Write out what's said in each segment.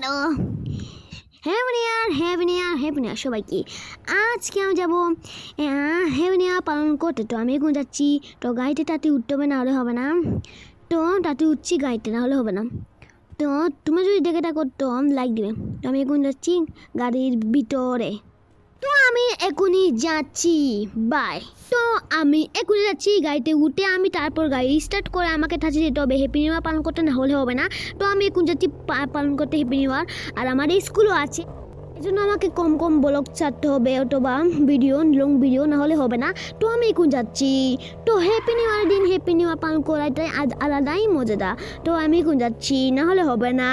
Hello happy new year সবাইকে। আজকে আমি যাবো হ্যাপি নিউ ইয়ার পালন করতে। তো আমি এখন যাচ্ছি। তো গাড়িতে তাতে উঠতে হবে, না হলে হবে না। তো তাতে উঠছি গাড়িতে, না হলে হবে না। তো তুমি যদি দেখে থাকো তো লাইক দিবে। তো আমি এখন যাচ্ছি গাড়ির ভিতরে। তো আমি এখনই যাচ্ছি, বাই। তো আমি এখনই যাচ্ছি গাড়িতে উঠে। আমি তারপর গাড়ি স্টার্ট করে আমাকে থাকছে যেতে হবে হ্যাপি নিউ ইয়ার পালন করতে, না হলে হবে না। তো আমি এখন যাচ্ছি পালন করতে হ্যাপি নিউ ইয়ার। আর আমার স্কুলও আছে, এই জন্য আমাকে কম কম ব্লগ ছাড়তে হবে অথবা লং ভিডিও, না হলে হবে না। তো আমি এখন যাচ্ছি। তো হ্যাপি নিউ ইয়ার দিন হ্যাপি নিউ ইয়ার পালন করাটাই আলাদাই মজাদার। তো আমি এখন যাচ্ছি, না হলে হবে না।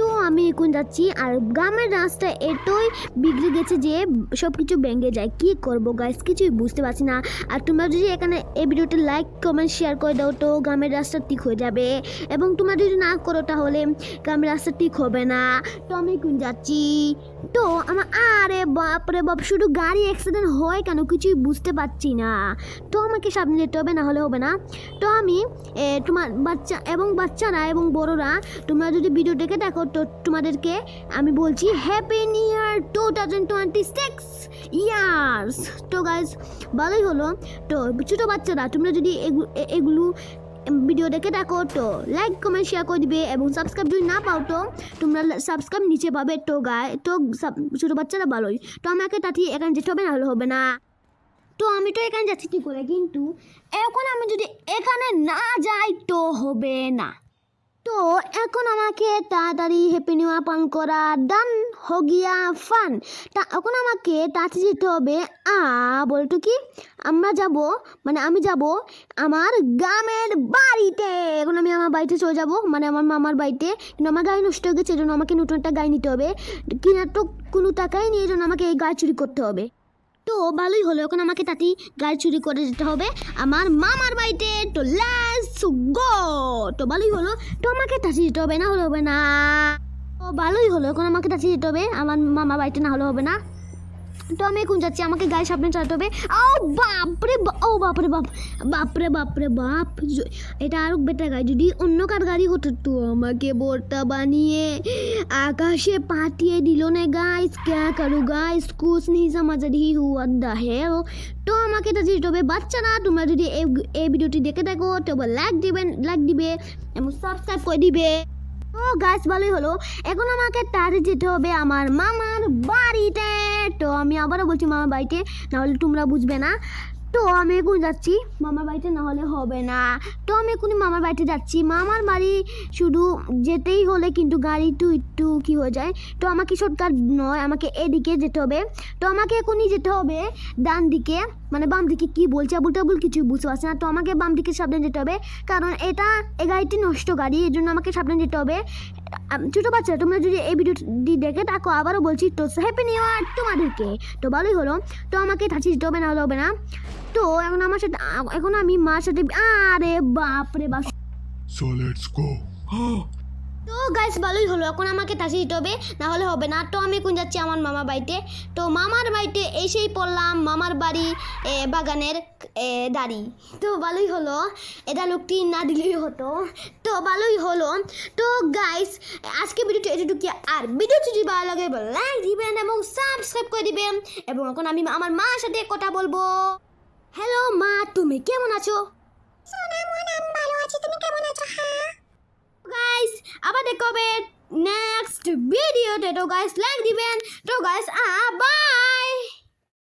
তো আমি এখন যাচ্ছি। আর গ্রামের রাস্তা এতই বিগড়ে গেছে যে সব কিছু ভেঙে যায়। কি করবো গাইস, কিছুই বুঝতে পারছি না। আর তোমরা যদি এখানে এই ভিডিওটা লাইক কমেন্ট শেয়ার করে দাও তো গ্রামের রাস্তা ঠিক হয়ে যাবে। এবং তোমরা যদি না করো তাহলে গ্রামের রাস্তা ঠিক হবে না। তো আমি এখন যাচ্ছি। তো আমার আরে বাপরে বাপ, শুধু গাড়ি অ্যাক্সিডেন্ট হয় কেন কিছুই বুঝতে পারছি না। তো আমাকে সামনে যেতে হবে, না হলে হবে না। তো আমি তোমার বাচ্চারা এবং বড়রা তোমরা যদি ভিডিও দেখে দেখো তো তোমাদেরকে আমি বলছি হ্যাপি নিউ ইয়ার 2026 ইয়ার্স। তো গাইস ভালোই হলো। তো ছোটো বাচ্চারা তোমরা যদি এগুলো ভিডিও দেখে দেখো তো লাইক কমেন্ট শেয়ার করে দিবে। এবং সাবস্ক্রাইব যদি না পাও তো তোমরা সাবস্ক্রাইব নিচে পাবে। তো তো ছোটো বাচ্চারা ভালোই। তো আমাকে তাতে এখানে যেতে হবে, না হলে হবে না। তো আমি তো এখানে যাচ্ছি ঠিক করে, কিন্তু এখন আমি যদি এখানে না যাই তো হবে না। তো এখন আমাকে তাড়াতাড়ি হ্যাপি নিউ ইয়ার পালন করা ডান হো গিয়া ফান। এখন আমাকে তাড়াতাড়ি যেতে হবে। বলতো কি আমি যাব আমার গ্রামের বাড়িতে। এখন আমি আমার বাড়িতে চলে যাব, মানে আমার মামার বাড়িতে। কিন্তু আমার গাড়ি নষ্ট হয়ে গেছে, এই জন্য আমাকে নতুন একটা গাড়ি নিতে হবে। কিনার তো কোনো টাকাই নেই, এই জন্য আমাকে এই গাড়ি চুরি করতে হবে। তো ভালোই হলো, এখন আমাকে তাতেই গাড়ি চুরি করে যেতে হবে আমার মামার বাড়িতে। তো লেটস গো। তো ভালোই হলো, তো আমাকে তাতে যেতে হবে, না হলে হবে না। তো ভালোই হলো, এখন আমাকে তাতে যেতে হবে আমার মামার বাড়িতে, না হলে হবে না। তো আমি এখন যাচ্ছি, আমাকে গাড়ি সামনে চালাতে হবে। বাপরে বাপ, এটা আরো বেটার গাড়ি। যদি অন্য কার গাড়ি হতো তো আমাকে বোরটা বানিয়ে আকাশে পাঠিয়ে দিল না গাইস। ক্যা করু গাইস, কুছ नहीं समझ रही हूँ व्हाट द हेल। তো আমাকে এটা যেতে হবে। বাচ্চারা তোমরা যদি এই ভিডিওটি দেখে থাকো তো লাইক দিবে এবং সাবস্ক্রাইব করে দিবে। ও গাছ ভালোই হলো, এখন আমাকে তাড়াতাড়ি যেতে হবে আমার মামার বাড়িতে। তো আমি আবারও বলছি মামার বাড়িতে, নাহলে তোমরা বুঝবে না। তো আমি এখন যাচ্ছি মামার বাড়িতে, না হলে হবে না। তো আমি এখনই মামার বাড়িতে যাচ্ছি। মামার বাড়ি শুধু যেতেই হলে কিন্তু গাড়ি একটু কী হয়ে যায়। তো আমাকে শর্টকাট নয়, আমাকে এদিকে যেতে হবে। তো আমাকে এখনই যেতে হবে ডান দিকে, মানে বাম দিকে। কি বলছে আবুল কিছুই বুঝতে পারছি না। তো আমাকে বাম দিকে সাবধানে যেতে হবে, কারণ এই গাড়িটি নষ্ট গাড়ি, এই জন্য আমাকে সাবধানে যেতে হবে। ছোটো বাচ্চারা তোমরা যদি এই ভিডিওটি দেখে থাকো, আবারও বলছি তো হ্যাপি নিউ ইয়ার তোমাদেরকে। তো ভালোই হলো, তো আমাকে থাকছি যেতে হবে, না হলে হবে না। তো এখন আমি মার সাথে আরে বাপরে বাপ। So let's go. তো গাইস ভালোই হলো, এখন আমাকে তাড়াতাড়ি যেতে হবে, না হলে হবে না। তো আমি এখন যাচ্ছি আমার মামার বাড়িতে। তো মামার বাড়িতে এসেই পড়লাম মামার বাড়ি বাগানের দাড়ি। তো ভালোই হলো, এটা লোকটি না দিলেই হতো। তো ভালোই হলো। তো গাইস আজকে ভিডিওটি এতটুকু। আর ভিডিও যদি ভালো লাগে লাইক দিবেন এবং সাবস্ক্রাইব করে দিবেন। এবং এখন আমি আমার মার সাথে কথা বলবো। হ্যালো মা, তুমি কেমন আছো? আমি ভালো আছি, তুমি কেমন আছো? গাইস আবার দেখা হবে নেক্সট ভিডিওতে। তো গাইস লাইক দিবেন। তো গাইস বাই।